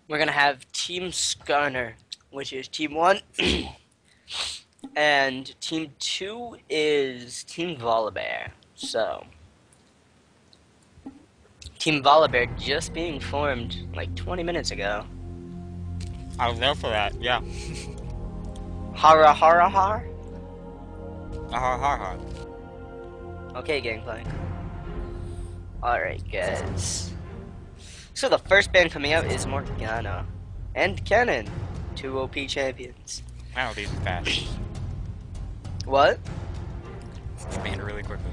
we're gonna have Team Skarner, which is Team 1, and Team 2 is Team Volibear. So, Team Volibear just being formed like 20 minutes ago. I was there for that, yeah. Hara hara har? Ha ha ha. Okay, Gangplank. Alright, guys. So the first band coming out is Morgana and Cannon, two OP champions. Wow, these are fast. What? They banned really quickly.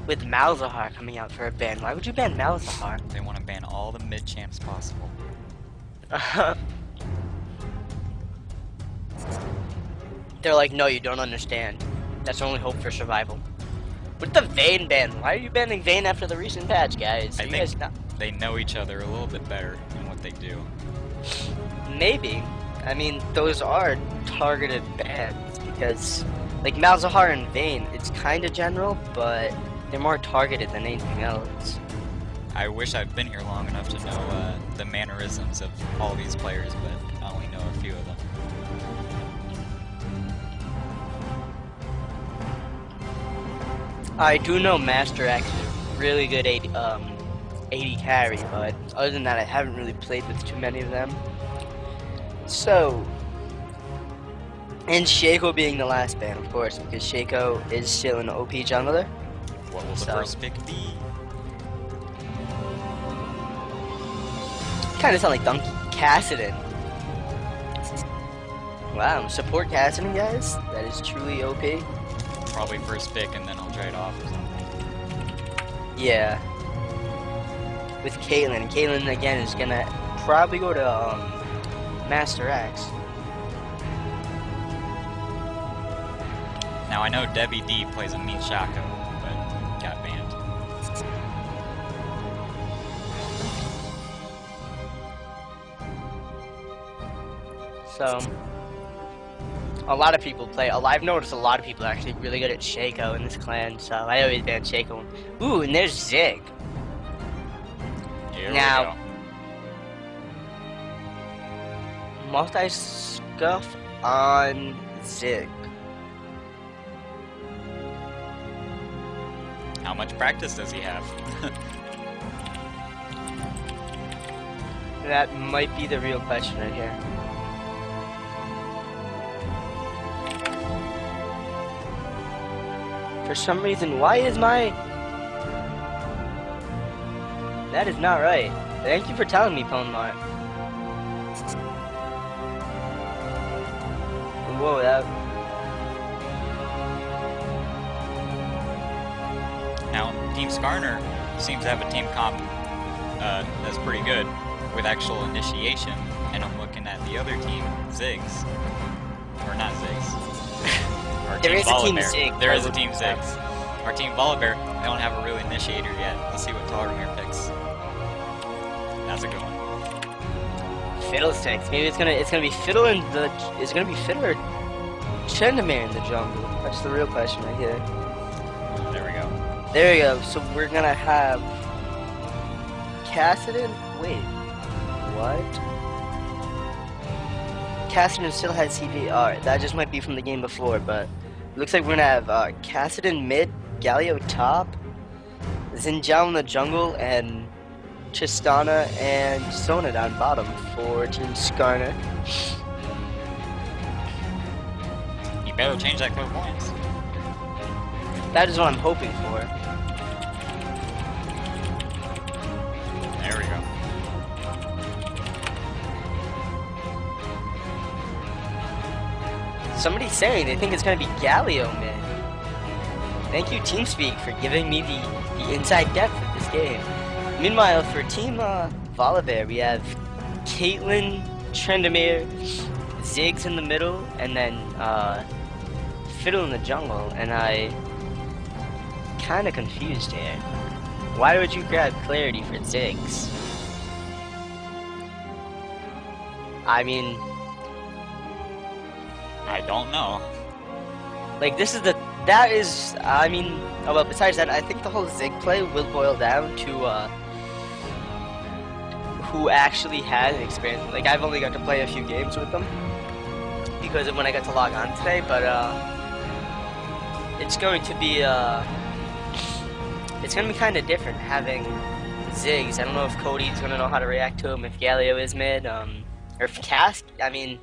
With Malzahar coming out for a ban. Why would you ban Malzahar? They want to ban all the mid champs possible. They're like, no, you don't understand. That's our only hope for survival. With the Vayne ban, why are you banning Vayne after the recent patch, guys? I You think guys not they know each other a little bit better in what they do. maybe. I mean, those are targeted bans because, like Malzahar and Vayne, it's kind of general, but they're more targeted than anything else. I wish I'd been here long enough to know the mannerisms of all these players, but I only know a few of them. I do know Master X is really good 80 carry, but other than that, I haven't really played with too many of them. So, and Shaco being the last ban, of course, because Shaco is still an OP jungler. What will the first pick be? Kind of sound like Donkey Cassidy. Wow, support Cassidy, guys. That is truly OP. Probably first pick and then I'll trade off or something. Yeah. With Caitlyn. Caitlyn, again, is gonna probably go to, Master X. Now I know devyd plays a mean Shaco, but got banned. So, a lot of people play. I've noticed a lot of people are actually really good at Shaco in this clan, so I always ban Shaco. Ooh, and there's Zig. Here Now, we go. Multiscuf on Zig. How much practice does he have? That might be the real question right here. For some reason, why is my... That is not right. Thank you for telling me, Ponmar. Whoa, that... Now, Team Skarner seems to have a team comp that's pretty good with actual initiation, and I'm looking at the other team, Ziggs. Or not Ziggs. Our There team is a team Volibear. Zig. There is a team Ziggs. Our team Volibear, they don't have a real initiator yet. Let's see what Talromir picks. That's a good one. Fiddlesticks. Maybe it's gonna be Fiddle in the... It's gonna be Fiddle or Chandamere in the jungle? That's the real question right here. There we go. There we go. So we're gonna have Cassidy. Wait, what? Cassidy still has CP. Alright, that just might be from the game before, but it looks like we're gonna have Cassidy mid, Galio top, Zinjao in the jungle, and Tristana and Sona down bottom for Team Skarner. You better change that clairvoyance. That is what I'm hoping for. There we go. Somebody's saying they think it's gonna be Galio mid. Thank you, TeamSpeak, for giving me the inside depth of this game. Meanwhile, for Team Volibear, we have Caitlyn, Trendamere, Ziggs in the middle, and then Fiddle in the jungle. And I kind of confused here. Why would you grab Clarity for Ziggs? I mean, I don't know. like I mean, oh, well, besides that, I think the whole Zig play will boil down to who actually has experience. Like, I've only got to play a few games with them because of when I got to log on today, but it's going to be kind of different having Ziggs. I don't know if Cody's going to know how to react to him, if Galio is mid, or if Cass, I mean,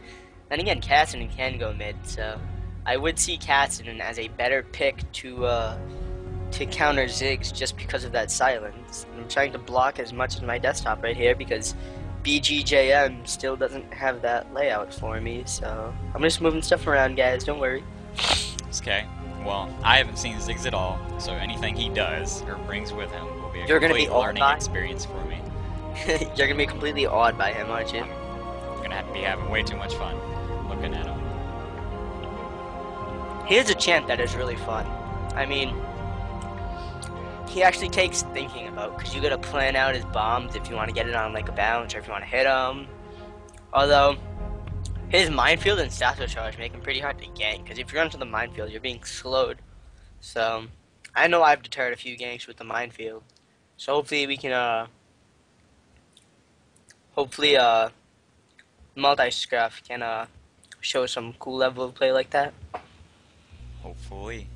then again, Cassidy can go mid, so I would see Cassidy as a better pick to counter Ziggs just because of that silence. I'm trying to block as much as my desktop right here because BGJM still doesn't have that layout for me, so I'm just moving stuff around, guys, don't worry. Okay, well, I haven't seen Ziggs at all, so anything he does or brings with him will be a complete learning experience for me. You're gonna be completely awed by him, aren't you? I'm gonna have to be having way too much fun looking at him. Here's a champ that is really fun. I mean, he actually takes thinking about, because you gotta plan out his bombs if you want to get it on like a bounce or if you want to hit him. Although, his minefield and status charge make him pretty hard to gank, because if you're onto the minefield, you're being slowed. So, I know I've deterred a few ganks with the minefield. So hopefully we can, Multiscuf can, show some cool level of play like that. Hopefully.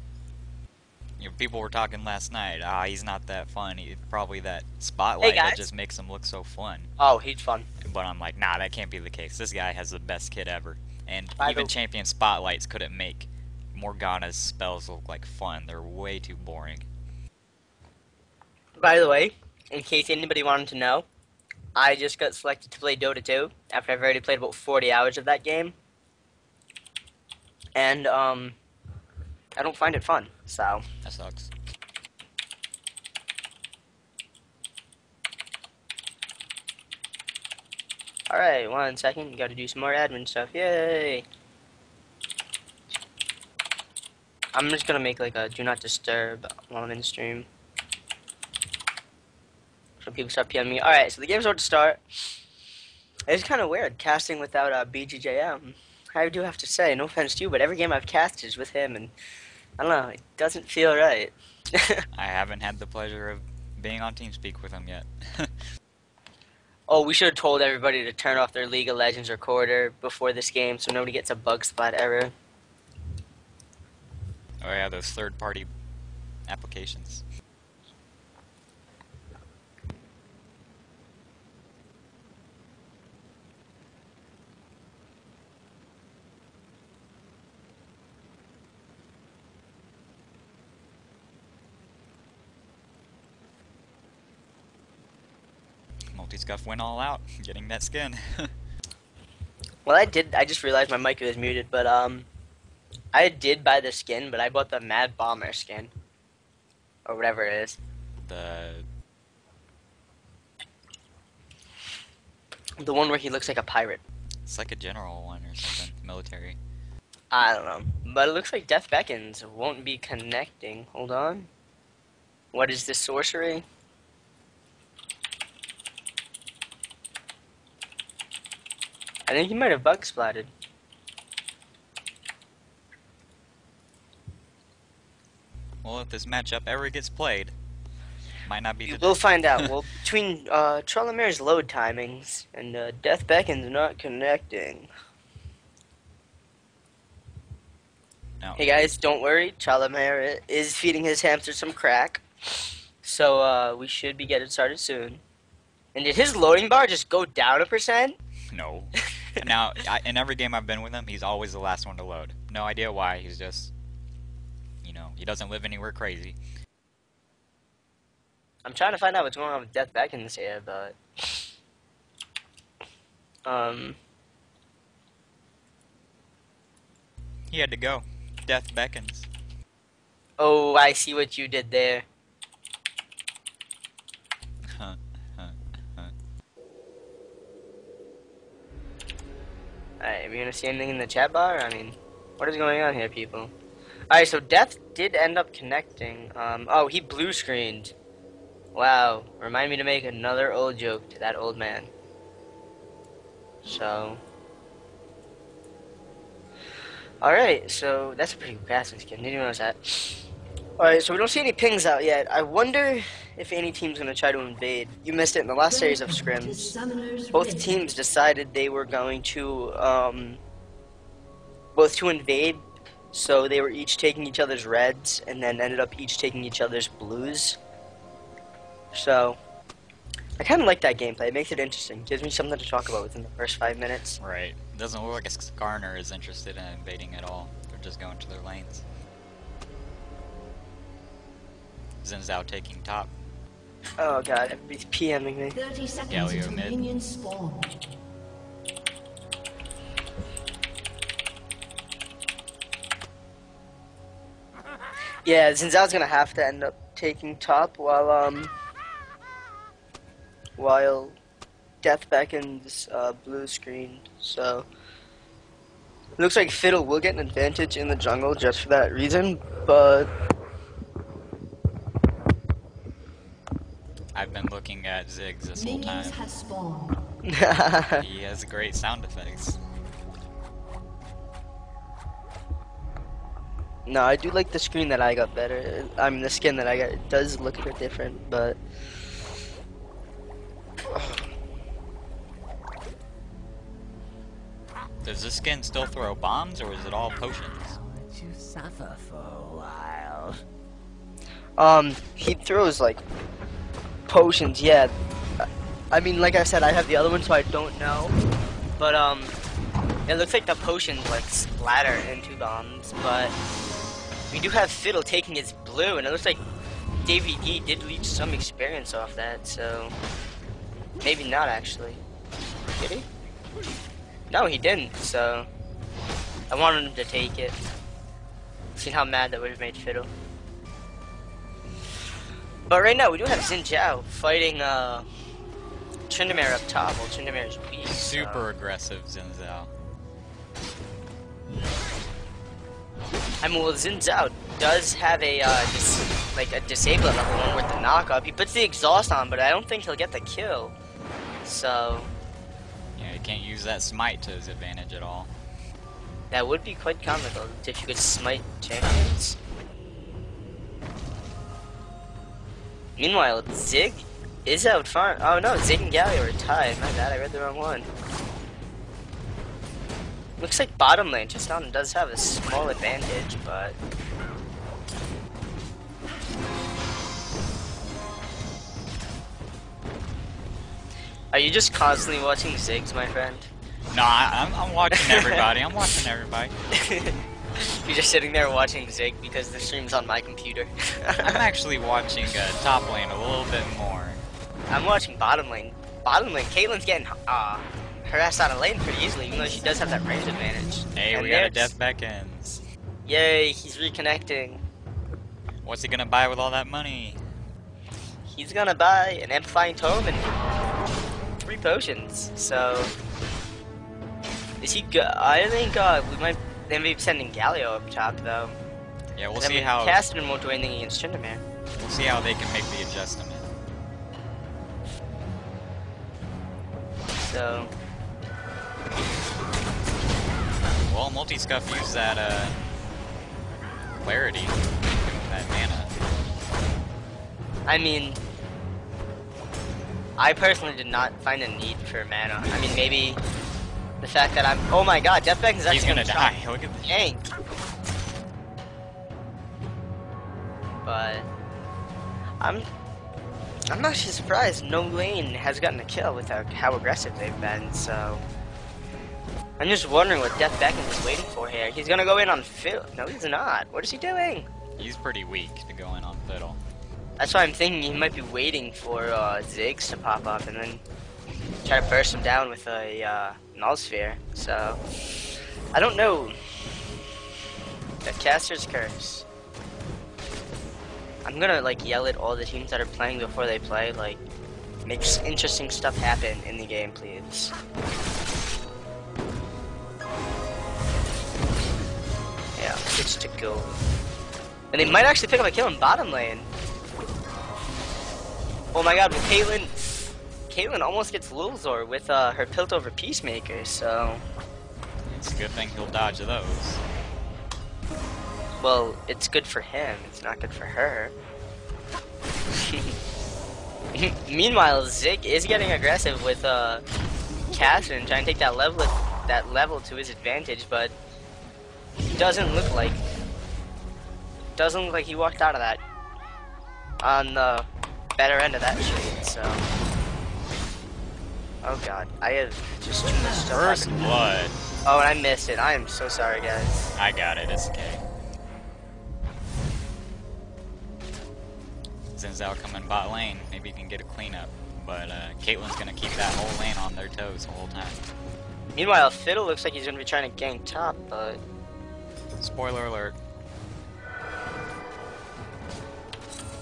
You know, people were talking last night, he's not that fun, he's probably that spotlight that just makes him look so fun. Oh, he's fun. But I'm like, nah, that can't be the case. This guy has the best kit ever. And even champion spotlights couldn't make Morgana's spells look like fun. They're way too boring. By the way, in case anybody wanted to know, I just got selected to play Dota 2 after I've already played about 40 hours of that game. And, I don't find it fun, so. That sucks. Alright, 1 second. Gotta do some more admin stuff. Yay! I'm just gonna make like a do not disturb while I'm in stream. So people start PMing me. Alright, so the game's about to start. It's kind of weird casting without BGJM. I do have to say, no offense to you, but every game I've cast is with him, and I don't know, it doesn't feel right. I haven't had the pleasure of being on TeamSpeak with him yet. Oh, we should have told everybody to turn off their League of Legends recorder before this game so nobody gets a bug spot error. Oh yeah, those third-party applications. Multiscuf went all out, getting that skin. Well, I just realized my mic was muted, but, I did buy the skin, but I bought the Mad Bomber skin. Or whatever it is. The one where he looks like a pirate. It's like a general one or something, military. I don't know. But it looks like DeathBeckonz won't be connecting. Hold on. What is this sorcery? I think he might have bug splatted. Well, if this matchup ever gets played, might not be today. We'll find out. Well, between Talromir's load timings and DeathBeckonz not connecting. No. Hey guys, don't worry. Talromir is feeding his hamster some crack. So we should be getting started soon. And did his loading bar just go down 1%? No. Now, in every game I've been with him, he's always the last one to load. No idea why. He's just, you know, he doesn't live anywhere crazy. I'm trying to find out what's going on with DeathBeckonz here, but he had to go. DeathBeckonz. Oh, I see what you did there. Alright, are we gonna see anything in the chat bar? I mean, what is going on here, people? Alright, so Death did end up connecting. Oh, he blue screened. Wow, remind me to make another old joke to that old man. So. Alright, so that's a pretty cool casting skin. Didn't even notice that. Alright, so we don't see any pings out yet. I wonder if any team's gonna try to invade. You missed it in the last series of scrims. Both teams decided they were going to invade, so they were each taking each other's reds, and then ended up each taking each other's blues. So I kind of like that gameplay. It makes it interesting. Gives me something to talk about within the first 5 minutes. Right. It doesn't look like a Skarner is interested in invading at all. They're just going to their lanes. Zinzao taking top. Oh god, everybody's PMing me. 30 seconds Galio until mid. minions spawn. Yeah, Zinzao's gonna have to end up taking top while DeathBeckonz blue screen. So it looks like Fiddle will get an advantage in the jungle just for that reason, but I've been looking at Ziggs this whole Minions time. have spawned. He has great sound effects. no, I do like the screen that I got better. I mean, the skin that I got, it does look a bit different, but Does this skin still throw bombs, or is it all potions? Let you suffer for a while. he throws like potions. Yeah, I mean, like I said, I have the other one, so I don't know, but it looks like the potions like splatter into bombs, but we do have Fiddle taking his blue, and it looks like devyd did reach some experience off that, so maybe not actually. Did he? No, he didn't, so I wanted him to take it. See how mad that would have made Fiddle. But right now, we do have Zinzao fighting Tryndamere up top, while Tryndamere is weak. Super aggressive Zinzao. I mean, well, Zinzao does have a disable at level 1 with the knockup. He puts the exhaust on, but I don't think he'll get the kill. So Yeah, he can't use that smite to his advantage at all. that would be quite comical if you could smite champions. Meanwhile, Zig is out front. Oh no, Zig and Galio are tied. My bad, I read the wrong one. Looks like bottom lane just now does have a small advantage, but are you just constantly watching Ziggs, my friend? No, I'm watching everybody. I'm watching everybody. You're just sitting there watching Zig because the stream's on my computer. I'm actually watching top lane a little bit more. I'm watching bottom lane. Bottom lane, Caitlyn's getting harassed out of lane pretty easily, even though she does have that range advantage. Hey, And we got a there's- DeathBeckonz. Yay, he's reconnecting. What's he gonna buy with all that money? He's gonna buy an amplifying tome and 3 potions. So is he good? I think we might then be sending Galio up top though. Yeah, we'll And then see how Cassidy won't do anything against Tryndamere. we'll see how they can make the adjustment. So Well, Multiscuf used that clarity, that mana. I mean, I personally did not find a need for mana. I mean, maybe the fact that I'm. Oh my God, DeathBeckonz is actually He's gonna try die. Look at the tank. But I'm actually surprised no lane has gotten a kill without how aggressive they've been. So I'm just wondering what DeathBeckonz is waiting for here. He's gonna go in on Phil. No, he's not. What is he doing? He's pretty weak to go in on Fiddle. That's why I'm thinking he might be waiting for Ziggs to pop up and then try to burst him down with a Null Sphere. So I don't know. The Caster's Curse. I'm gonna like yell at all the teams that are playing before they play, like, make interesting stuff happen in the game, please. Yeah, switch to go. And they might actually pick up a kill in bottom lane. Oh my God, well, Caitlyn almost gets Lewlzorz with her pilt over Peacemaker, so It's a good thing he'll dodge those. well, it's good for him, it's not good for her. Meanwhile, Zig is getting aggressive with Casson, trying to take that level to his advantage, but doesn't look like he walked out of that on the better end of that trade. So, oh god, I have just too much stuff. First blood. Oh, and I missed it. I am so sorry, guys. I got it. It's okay. Zinzao coming bot lane. Maybe you can get a cleanup. But Caitlyn's gonna keep that whole lane on their toes the whole time. Meanwhile, Fiddle looks like he's gonna be trying to gank top, but Spoiler alert.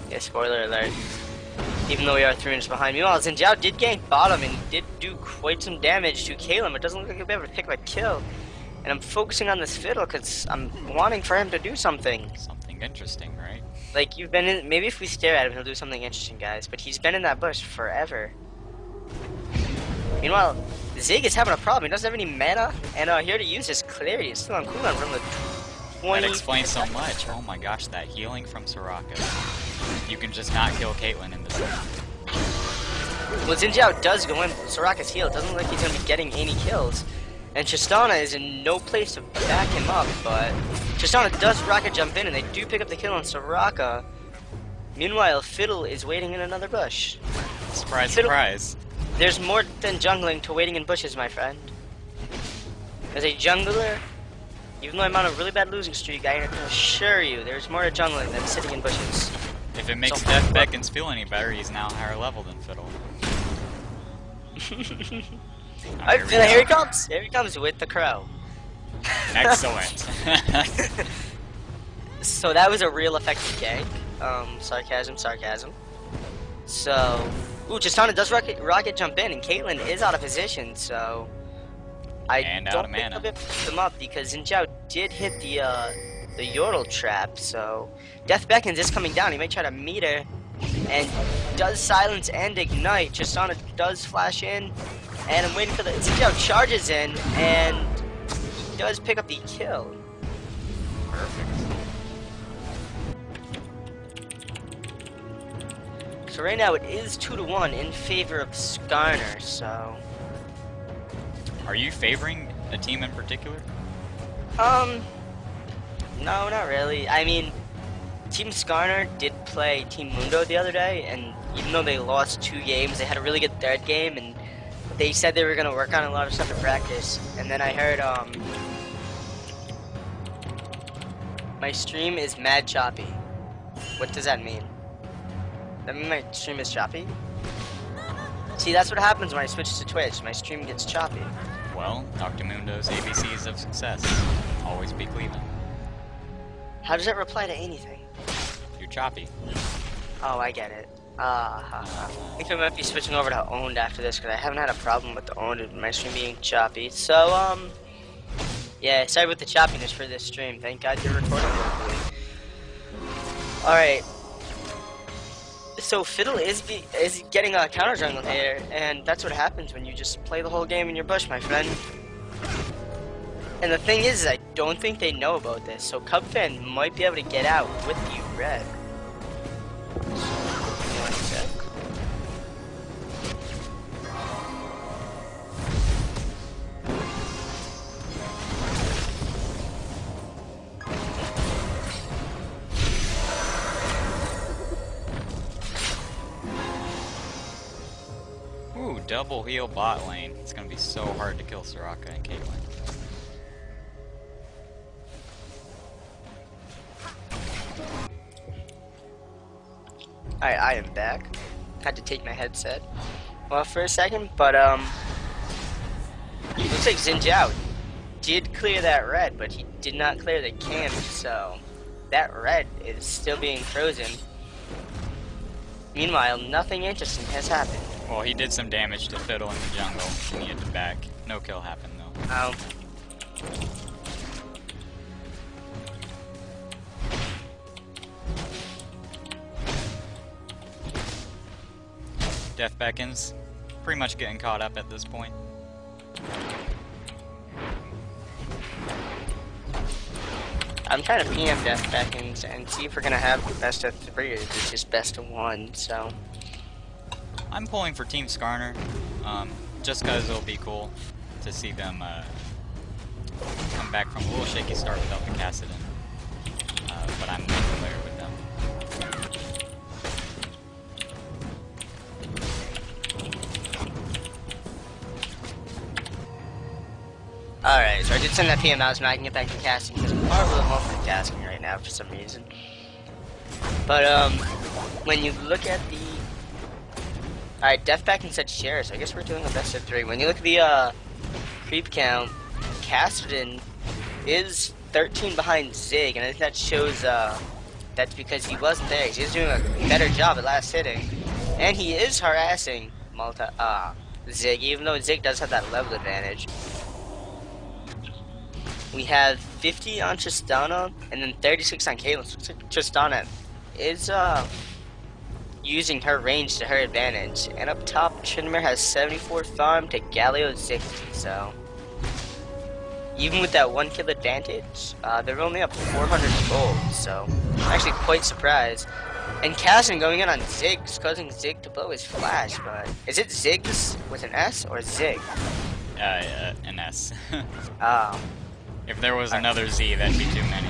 yeah, spoiler alert. Even though we are 3 minutes behind. Meanwhile, Zinzao did gank bottom and did do quite some damage to Caitlyn, but it doesn't look like he'll be able to pick up a kill. And I'm focusing on this Fiddle because I'm wanting for him to do something. Something interesting, right? Like, you've been in, maybe if we stare at him, he'll do something interesting, guys. But he's been in that bush forever. Meanwhile, Zig is having a problem. He doesn't have any mana, and here to use his clarity. It's still on cooldown from the 20. That explains so much. Oh my gosh, that healing from Soraka. You can just not kill Caitlyn in this game. Well, Zinzao does go in Soraka's heal. It doesn't look like he's going to be getting any kills. And Tristana is in no place to back him up, but Tristana does rocket jump in, and they do pick up the kill on Soraka. Meanwhile, Fiddle is waiting in another bush. Surprise, Fiddle, surprise. there's more than jungling to waiting in bushes, my friend. As a jungler, even though I'm on a really bad losing streak, I can assure you there's more to jungling than sitting in bushes. If it makes DeathBeckonz feel any better, he's now higher level than Fiddle. Alright, here he comes! Here he comes with the crow. Excellent. So that was a real effective gank. Sarcasm. So, Tristana does rocket jump in, and Caitlyn is out of position, so I don't think I'll be able to pick them up because Zinzao did hit the Yordle trap, so DeathBeckonz is coming down. He might try to meet her, and does silence and ignite. Tristana does flash in, and I'm waiting for the Zinzao charges in, and he does pick up the kill. Perfect. So right now it is 2-1 in favor of Skarner, so Are you favoring a team in particular? No, not really. I mean, Team Skarner did play Team Mundo the other day, and even though they lost 2 games, they had a really good 3rd game, and they said they were going to work on a lot of stuff in practice. And then I heard, my stream is mad choppy. What does that mean? That mean my stream is choppy? See, that's what happens when I switch to Twitch. My stream gets choppy. Well, Dr. Mundo's ABCs of success. Always be Cleveland. How does that reply to anything? You're choppy. Oh, I get it. I think I might be switching over to Owned after this because I haven't had a problem with the Owned and my stream being choppy. So, yeah, sorry with the choppiness for this stream. Thank God you're recording locally. Alright. So Fiddle is getting a counter jungle here, and that's what happens when you just play the whole game in your bush, my friend. And the thing is, I don't think they know about this, so cubfan might be able to get out with the red. One sec. Ooh, double heal bot lane. It's gonna be so hard to kill Soraka and Caitlyn. Alright, I am back. Had to take my headset off for a second, but looks like Zinzao did clear that red, but he did not clear the camp, so that red is still being frozen. Meanwhile, nothing interesting has happened. Well, he did some damage to Fiddle in the jungle, and he had to back. No kill happened, though. Oh. DeathBeckonz, pretty much getting caught up at this point. I'm trying to PM DeathBeckonz and see if we're gonna have best of 3 or is it just best of 1, so I'm pulling for Team Skarner, just because it'll be cool to see them come back from a little shaky start without the Kassadin. But I'm familiar with them. Alright, so I did send that PM out, so now I can get back to casting, because I'm horrible at multitasking right now for some reason. But, when you look at the... Alright, DeathBeckonz said share, so I guess we're doing a best of 3. When you look at the, creep count, Kassadin is 13 behind Zig, and I think that shows, that's because he wasn't there. He's doing a better job at last hitting. And he is harassing Zig, even though Zig does have that level advantage. We have 50 on Tristana, and then 36 on Caitlyn. So looks like Tristana is using her range to her advantage. And up top, Tryndamere has 74 farm to Galio's 60. So even with that 1 kill advantage, they're only up 400 gold. So I'm actually quite surprised. And Kassadin going in on Ziggs, causing Zig to blow his flash. But is it Ziggs with an S or Zig? An S. Oh. If there was another Z, that'd be too many.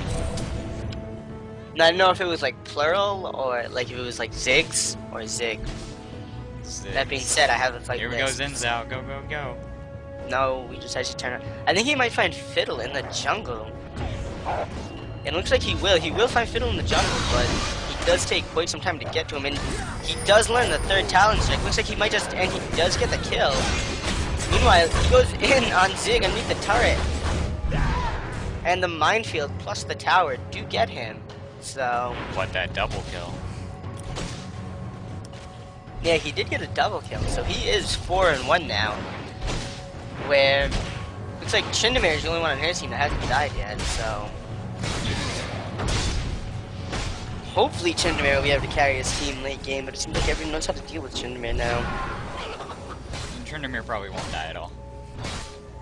I don't know if it was like plural or like if it was like Ziggs or Zig. Ziggs. That being said, I have it like Here we go, Zin's out. Go, go, go. No, we just actually turn it. I think he might find Fiddle in the jungle. It looks like he will. He will find Fiddle in the jungle, but he does take quite some time to get to him, and he does learn the 3rd talent strike. Looks like he might just, and he does get the kill. Meanwhile, he goes in on Zig underneath the turret. And the minefield plus the tower do get him, so... What, that double kill? Yeah, he did get a double kill, so he is 4-1 now. Where... Looks like Tryndamere is the only one on his team that hasn't died yet, so... Hopefully Tryndamere will be able to carry his team late game, but it seems like everyone knows how to deal with Tryndamere now. Tryndamere probably won't die at all.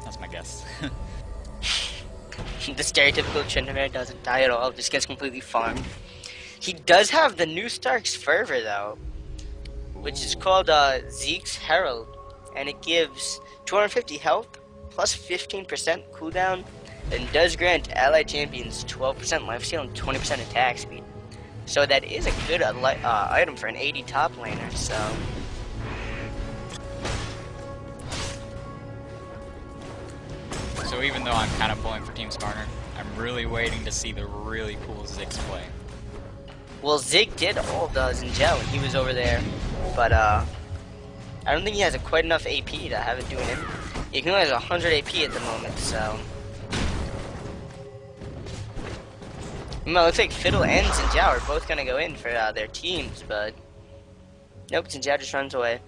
That's my guess. The stereotypical Tryndamere doesn't die at all, just gets completely farmed. He does have the new Stark's Fervor though, which is called Zeke's Herald, and it gives 250 health plus 15% cooldown, and does grant allied champions 12% lifesteal and 20% attack speed. So that is a good item for an 80 top laner. So even though I'm kind of pulling for Team Skarner, I'm really waiting to see the really cool Ziggs play. Well, Zig did hold Zinjao when he was over there, but I don't think he has quite enough AP to have it doing it. He can only has 100 AP at the moment, so... Well, it looks like Fiddle and Zinjao are both going to go in for their teams, but... Nope, Zinjao just runs away.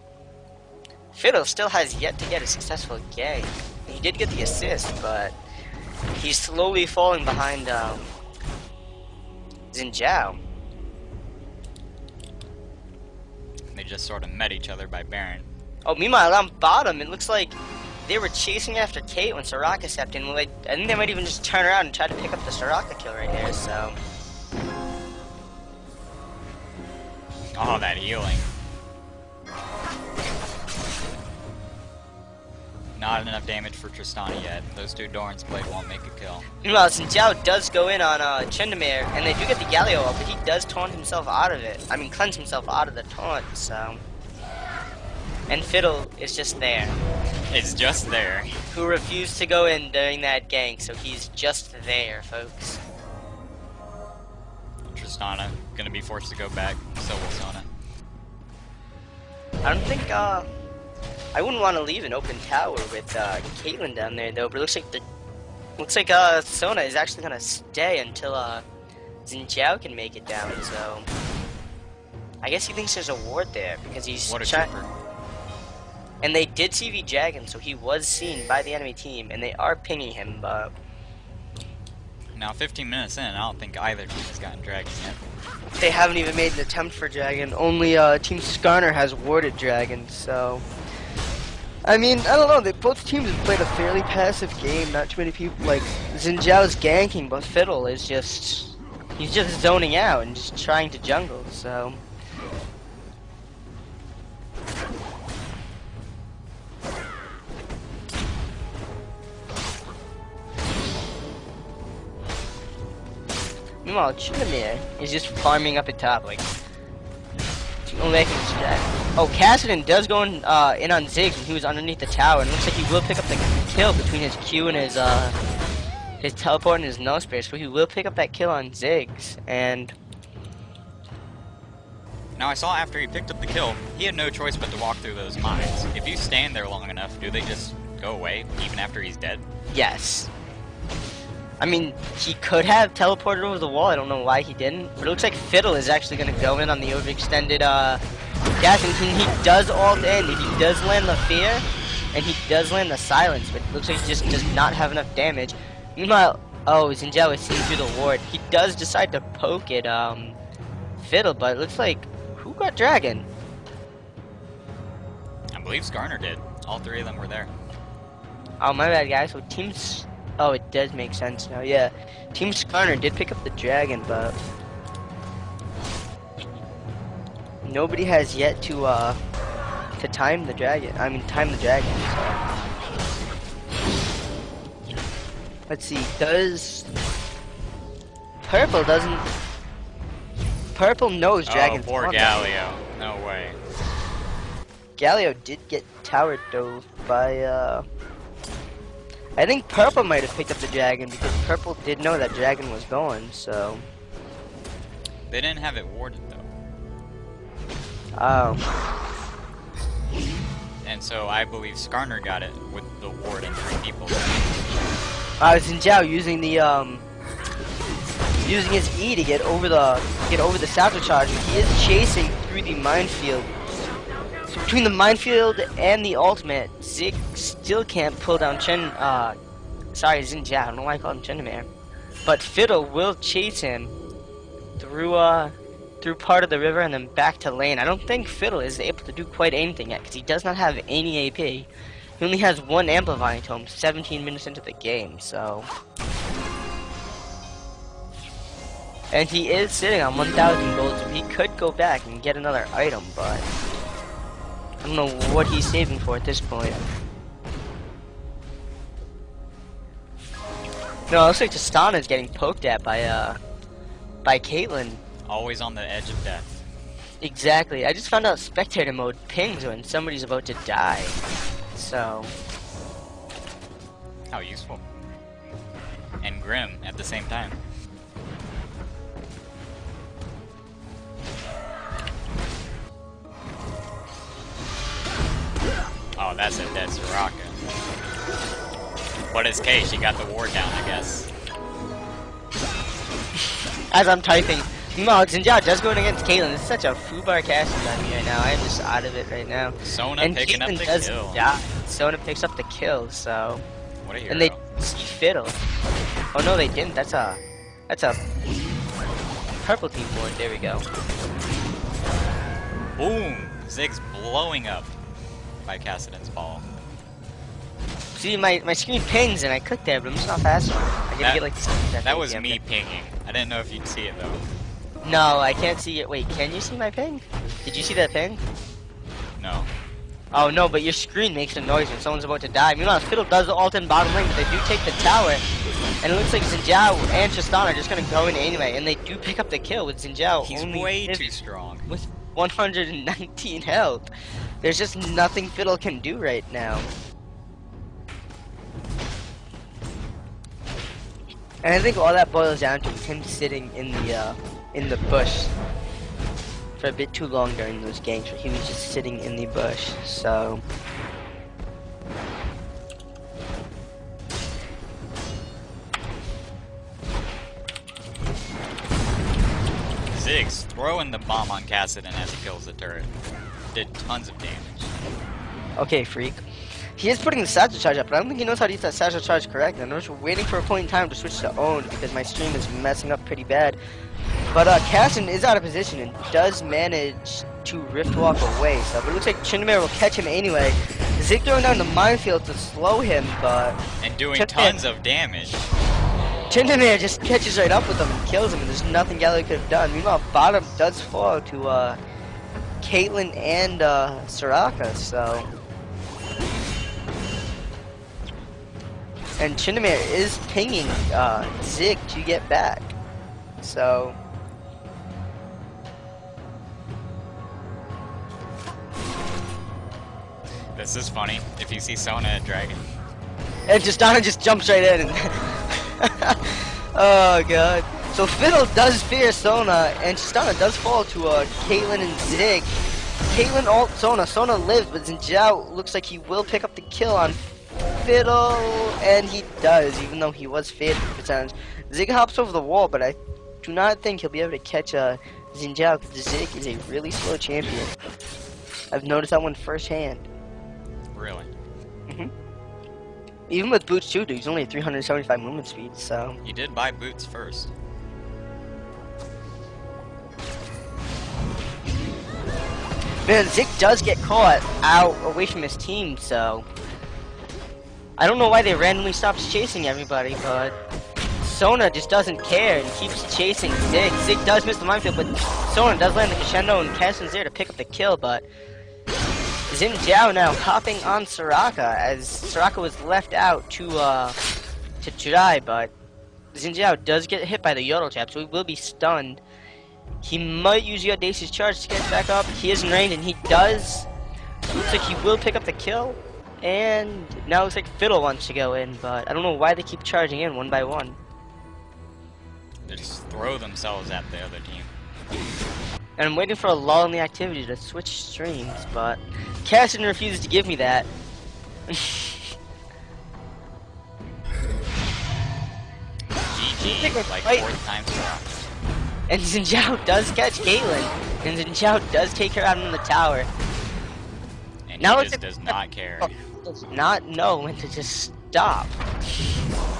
Fiddle still has yet to get a successful gank. He did get the assist, but he's slowly falling behind Zinjao. They just sort of met each other by Baron. Oh, meanwhile, on bottom, it looks like they were chasing after Kate when Soraka stepped in. Well, I think they might even just turn around and try to pick up the Soraka kill right here, so... Oh, that healing. Not enough damage for Tristana yet. Those 2 Doran's blade won't make a kill. Meanwhile, Zinjao does go in on Tryndamere, and they do get the Galio up, but he does taunt himself out of it. I mean, cleanse himself out of the taunt, so... And Fiddle is just there. It's just there. Who refused to go in during that gank, so he's just there, folks. Tristana gonna be forced to go back, so will Sona. I don't think, I wouldn't want to leave an open tower with Caitlyn down there though, but it looks like Sona is actually gonna stay until Zinjao can make it down. So I guess he thinks there's a ward there because he's trying. And they did CV Dragon, so he was seen by the enemy team, and they are pinging him. But now 15 minutes in, I don't think either team has gotten Dragon yet. They haven't even made an attempt for Dragon. Only Team Skarner has warded Dragon, so... I mean, I don't know, both teams have played a fairly passive game, not too many people, like, Zinjao's ganking, but Fiddle is just... He's just zoning out and just trying to jungle, so... Meanwhile, Tryndamere is just farming up at top, like, only I can extract. Oh, Kassadin does go in on Ziggs when he was underneath the tower, and it looks like he will pick up the kill between his Q and his teleport and his no space, so he will pick up that kill on Ziggs, and... Now I saw after he picked up the kill, he had no choice but to walk through those mines. If you stand there long enough, do they just go away, even after he's dead? Yes. I mean, he could have teleported over the wall, I don't know why he didn't, but it looks like Fiddle is actually going to go in on the overextended gas, and he does ult in, he does land the fear, and he does land the silence, but it looks like he just does not have enough damage. Meanwhile, oh, Xin Zhao is seeing through the ward. He does decide to poke at Fiddle, but it looks like, who got Dragon? I believe Skarner did. All three of them were there. Oh, my bad, guys. So teams... Oh, it does make sense now, yeah. Team Skarner did pick up the Dragon, but... nobody has yet to time the Dragon. I mean, time the Dragon, so... Let's see, does... Purple doesn't... Purple knows Dragon's poor on Galio. No way. Galio did get tower dove by, I think Purple might have picked up the Dragon because Purple did know that Dragon was going, so... They didn't have it warded, though. Oh. And so I believe Skarner got it with the ward and 3 people. Xin Zhao using the, using his E to get over the Sapphire Charge. He is chasing through the minefield. So between the minefield and the ultimate, Zig still can't pull down Xin Zhao. I don't know why I called him Tryndamere. But Fiddle will chase him through part of the river and then back to lane. I don't think Fiddle is able to do quite anything yet because he does not have any AP. He only has 1 amplifying tome 17 minutes into the game, so... And he is sitting on 1,000 gold, so he could go back and get another item, but... I don't know what he's saving for at this point. No, it looks like Tristana is getting poked at by Caitlyn. Always on the edge of death. Exactly. I just found out spectator mode pings when somebody's about to die. So... How useful. And grim at the same time. Oh, that's a dead Soraka. But it's K, she got the ward down, I guess. As I'm typing, meanwhile, Xin Zhao does go in against Caitlyn. This is such a foobar casting on me right now. I am just out of it right now. Sona and picking Caitlyn up the does kill. die. Sona picks up the kill, so... What a hero. And they see Fiddle. Oh no, they didn't. That's a purple team board. There we go. Boom! Ziggs blowing up by Kassadin's ball. See, my screen pings and I click there, but I'm just not fast enough. I gotta get like the that was me pinging. I didn't know if you'd see it though. No, I can't see it. Wait, can you see my ping? Did you see that ping? No. Oh no, but your screen makes a noise when someone's about to die. Meanwhile, Fiddle does the ult in bottom lane, but they do take the tower. And it looks like Xin Zhao and Tristana are just gonna go in anyway, and they do pick up the kill with Xin Zhao. He's only way too strong. With 119 health. There's just nothing Fiddle can do right now. And I think all that boils down to is him sitting in the bush for a bit too long during those games where he was just sitting in the bush, so... Ziggs throwing the bomb on Kassadin as he kills the turret. Did tons of damage. Okay, Freak. He is putting the satchel charge up, but I don't think he knows how to use that satchel charge correctly. I'm just waiting for a point in time to switch to owned because my stream is messing up pretty bad. But Kassadin is out of position and does manage to rift walk away. So but it looks like Tryndamere will catch him anyway. Zig throwing down the minefield to slow him, but... And doing tons of damage. Tryndamere just catches right up with him and kills him, and there's nothing Galio could have done. Meanwhile, bottom does fall to Caitlyn and Soraka, so... And Tryndamere is pinging Zig to get back. so. This is funny. If you see Sona at Dragon. And Tristana just jumps right in. Oh god. So Fiddle does fear Sona, and Tristana does fall to Caitlyn and Zig. Caitlyn ult Sona. Sona lives, but Xin Zhao looks like he will pick up the kill on Fiddle, and he does, even though he was faded for percentage. Zig hops over the wall, but I do not think he'll be able to catch Xin Zhao, because Zig is a really slow champion. I've noticed that one firsthand. Really? Mm-hmm. Even with boots too, dude, he's only at 375 movement speed, so. You did buy boots first. Man, Zig does get caught out away from his team, so. I don't know why they randomly stopped chasing everybody, but Sona just doesn't care and keeps chasing Zig. Zig does miss the minefield, but Sona does land the crescendo and Caston's there to pick up the kill, but Xin Zhao now hopping on Soraka as Soraka was left out to try, but Xin Zhao does get hit by the Yodel trap, so he will be stunned. He might use the Audacious Charge to get back up. He is in range, and he does. Looks like he will pick up the kill. And now it looks like Fiddle wants to go in, but I don't know why they keep charging in one by one. They just throw themselves at the other team. And I'm waiting for a lull in the activity to switch streams, but Caston refuses to give me that. GG, like 4th time throughout. And Xin Zhao does catch Caitlyn, and Xin Zhao does take her out in the tower. And now he just does not care. Does not know when to just stop.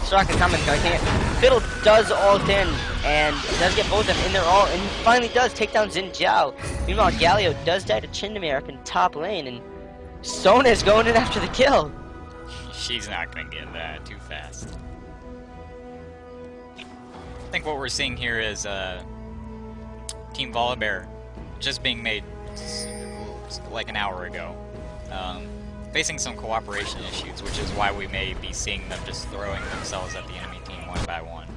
Soraka comment, I can't. Fiddle does ult in, and does get both of them in their ult, and he finally does take down Xin Zhao. Meanwhile, Galio does die to Tryndamere up in top lane, and Sona's going in after the kill. She's not gonna get that too fast. I think what we're seeing here is Team Volibear just being made like an hour ago, facing some cooperation issues, which is why we may be seeing them just throwing themselves at the enemy team one by one.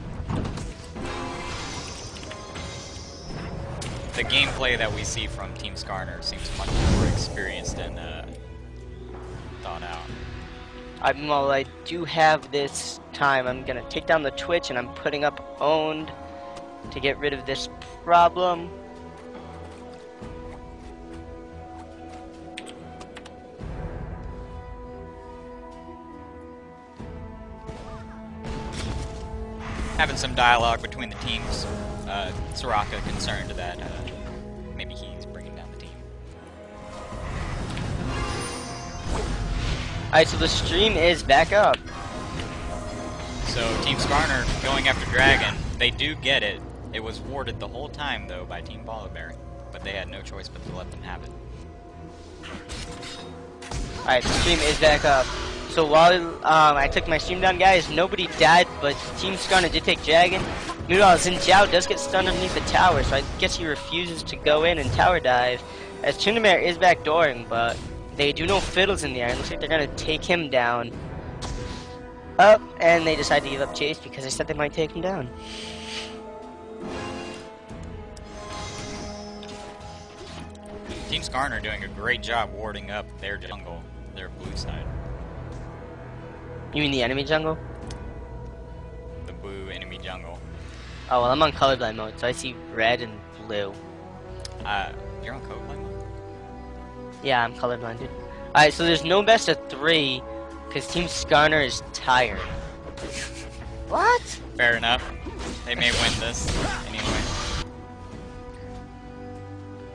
The gameplay that we see from Team Skarner seems much more experienced and thought out. Well, I do have this time. I'm gonna take down the Twitch, and I'm putting up owned to get rid of this problem. Having some dialogue between the teams. Soraka concerned that maybe he's bringing down the team. Alright, so the stream is back up. So Team Skarner going after Dragon. They do get it. It was warded the whole time though by Team Volibear, but they had no choice but to let them have it. Alright, the stream is back up. So while I took my stream down, guys, nobody died, but Team Skarner did take Dragon. Meanwhile, Xin Zhao does get stunned underneath the tower, so I guess he refuses to go in and tower dive. As Tryndamere is backdooring, but they do know Fiddle's in the air. It looks like they're gonna take him down. Up, and they decide to give up chase because they said they might take him down. Team Skarner doing a great job warding up their jungle, their blue side. You mean the enemy jungle? The blue enemy jungle. Oh, well, I'm on colorblind mode, so I see red and blue. You're on colorblind mode? Yeah, I'm colorblind, dude. Alright, so there's no best of 3, because Team Skarner is tired. What? Fair enough. They may win this anyway.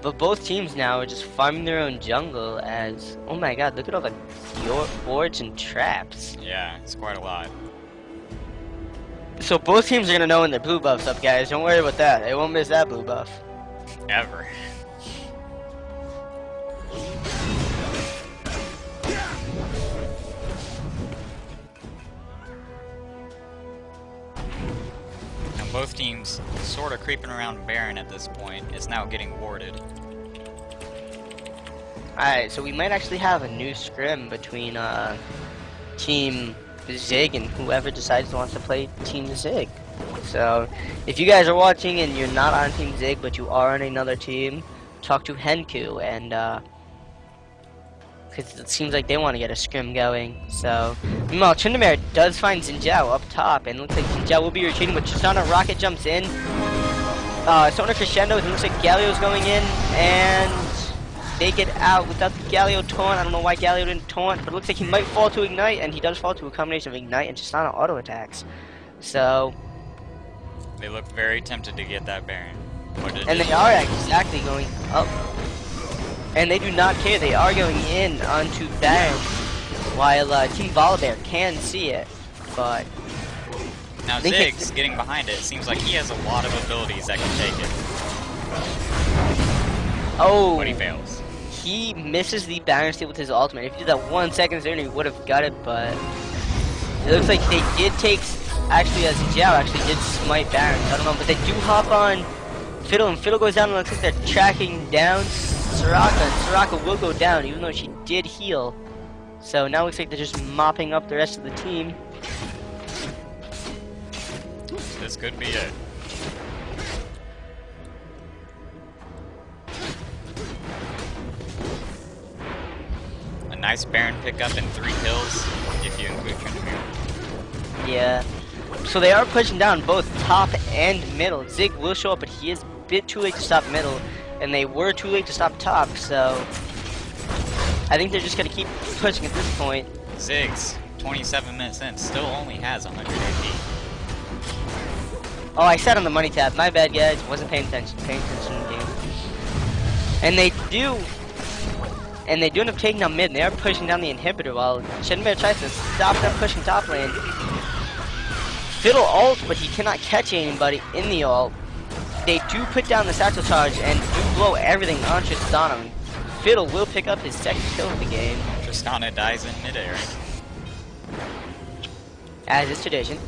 But both teams now are just farming their own jungle as... Oh my god, look at all the boards and traps. Yeah, it's quite a lot. So both teams are gonna know when their blue buff's up, guys. Don't worry about that. They won't miss that blue buff. Ever. Now both teams sort of creeping around Baron at this point. It's now getting warded. Alright, so we might actually have a new scrim between Team Zig and whoever decides wants to play Team Zig. So, if you guys are watching and you're not on Team Zig, but you are on another team, talk to Henku, and, because it seems like they want to get a scrim going. So, meanwhile, Tryndamere does find Xin Zhao up top, and it looks like Xin Zhao will be retreating, but Tristana Rocket jumps in. Sona Crescendo, it looks like Galio's going in, and they get out without the Galio taunt. I don't know why Galio didn't taunt, but it looks like he might fall to Ignite, and he does fall to a combination of Ignite and Tristana auto attacks. So, they look very tempted to get that Baron. And they are exactly going up. And they do not care. They are going in onto Baron, while Team Volibear can see it, but now Ziggs getting behind it. Seems like he has a lot of abilities that can take it. Oh, but he fails. He misses the Baron steal with his ultimate. If he did that 1 second sooner, he would have got it, but it looks like they did take. Actually, Zhao actually did smite Baron. I don't know, but they do hop on Fiddle, and Fiddle goes down, and it looks like they're tracking down Soraka, and Soraka will go down, even though she did heal. So now it looks like they're just mopping up the rest of the team. This could be it. A nice Baron pickup and 3 kills, if you include Tryndamere. Yeah. So they are pushing down both top and middle. Zig will show up, but he is a bit too late to stop middle, and they were too late to stop top, so I think they're just going to keep pushing at this point. Ziggs, 27 minutes in, still only has 100 AP. Oh, I sat on the money tab. My bad, guys. Wasn't paying attention. Paying attention to the game. And they do end up taking down mid, and they are pushing down the inhibitor while Tryndamere tries to stop them pushing top lane. Fiddle ult, but he cannot catch anybody in the ult. They do put down the satchel charge and do blow everything on Tristana. Fiddle will pick up his second kill of the game. Tristana dies in midair. As is tradition.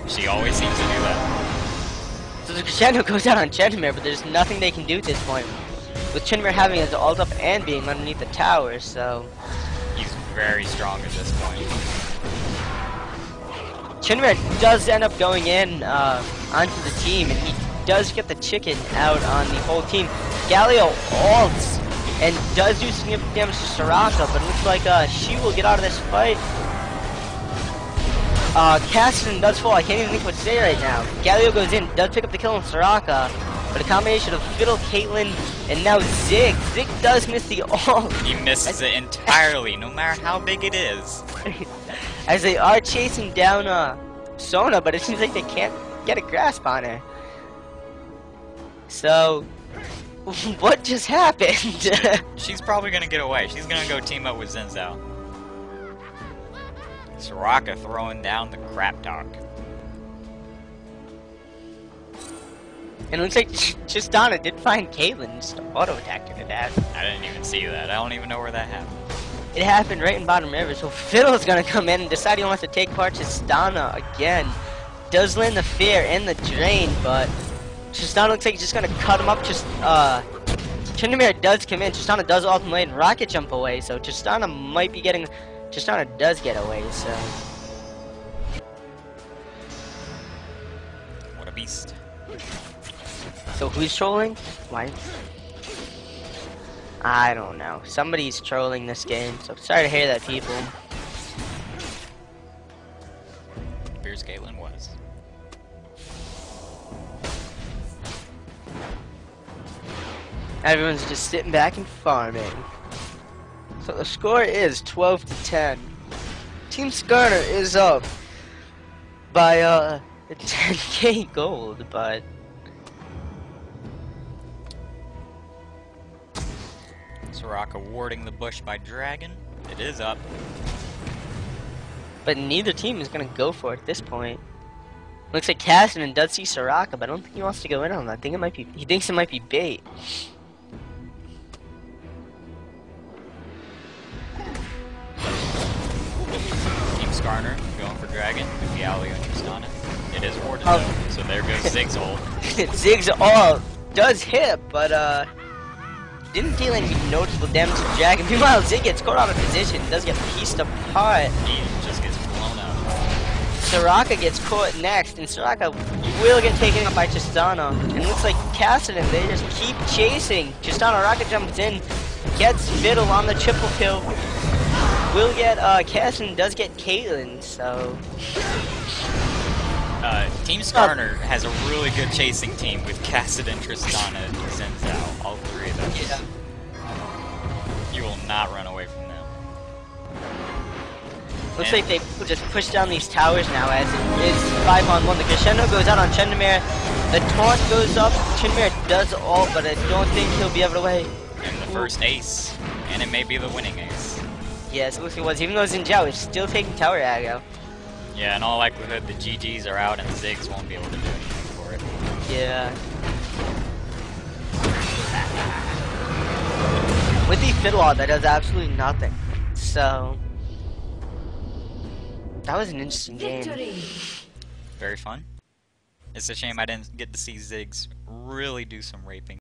She always seems to do that. So the crescendo goes out on Tryndamere, but there's nothing they can do at this point. With Tryndamere having his ult up and being underneath the tower, so he's very strong at this point. Tryndamere does end up going in onto the team, and he does get the chicken out on the whole team. Galio ults and does do significant damage to Soraka, but it looks like she will get out of this fight. Cassidy does fall. I can't even think what to say right now. Galio goes in, does pick up the kill on Soraka, but a combination of Fiddle, Caitlyn, and now Zig. Zig does miss the ult. He misses it entirely, no matter how big it is. As they are chasing down Sona, but it seems like they can't get a grasp on her. So, what just happened? She's probably gonna get away. She's gonna go team up with Xin Zhao. Soraka throwing down the crap talk. And it looks like Tristana did find Caitlyn, just auto-attacked her to death. I didn't even see that. I don't even know where that happened. It happened right in bottom river, so Fiddle's gonna come in and decide he wants to take part Tristana again. Does land the fear and the drain, but Tristana looks like he's just gonna cut him up. Tryndamere does come in, Tristana does ultimate and rocket jump away, so Tristana might be getting... Tristana does get away, so... What a beast. So who's trolling? Why? I don't know. Somebody's trolling this game, so sorry to hear that, people. Here's Caitlyn was. Everyone's just sitting back and farming. So the score is 12-10. Team Skarner is up by 10k gold, but Soraka warding the bush by Dragon. It is up. But neither team is gonna go for it at this point. Looks like Cassidy does see Soraka, but I don't think he wants to go in on that. I think it might be. He thinks it might be bait. Team Skarner going for Dragon with the alley on Tristana. It is warded though, so there goes Ziggs ult. Ziggs ult does hit, but didn't deal any noticeable damage to Dragon. Meanwhile, Zig gets caught out of position, does get pieced apart. He just gets blown up. Soraka gets caught next, and Soraka will get taken up by Tristana. And it looks like Cassidy, they just keep chasing. Tristana Rocket jumps in, gets Fiddle on the triple kill. Will get, Cassidy does get Caitlyn, so... Team Skarner has a really good chasing team with Cassidy, Tristana, and Zenzel, all three of them. Yeah. You will not run away from them. Looks like they will just push down these towers now as it is 5-on-1. The crescendo goes out on Tryndamere. The taunt goes up. Tryndamere does ult, but I don't think he'll be able to wait. And the first ace. And it may be the winning ace. Yes, it looks like it was. Even though Zinjao is still taking tower aggro. Yeah, in all likelihood, the GGs are out and Ziggs won't be able to do anything for it. Yeah. With the Fiddle ult, that does absolutely nothing. So... that was an interesting game. Very fun. It's a shame I didn't get to see Ziggs really do some raping.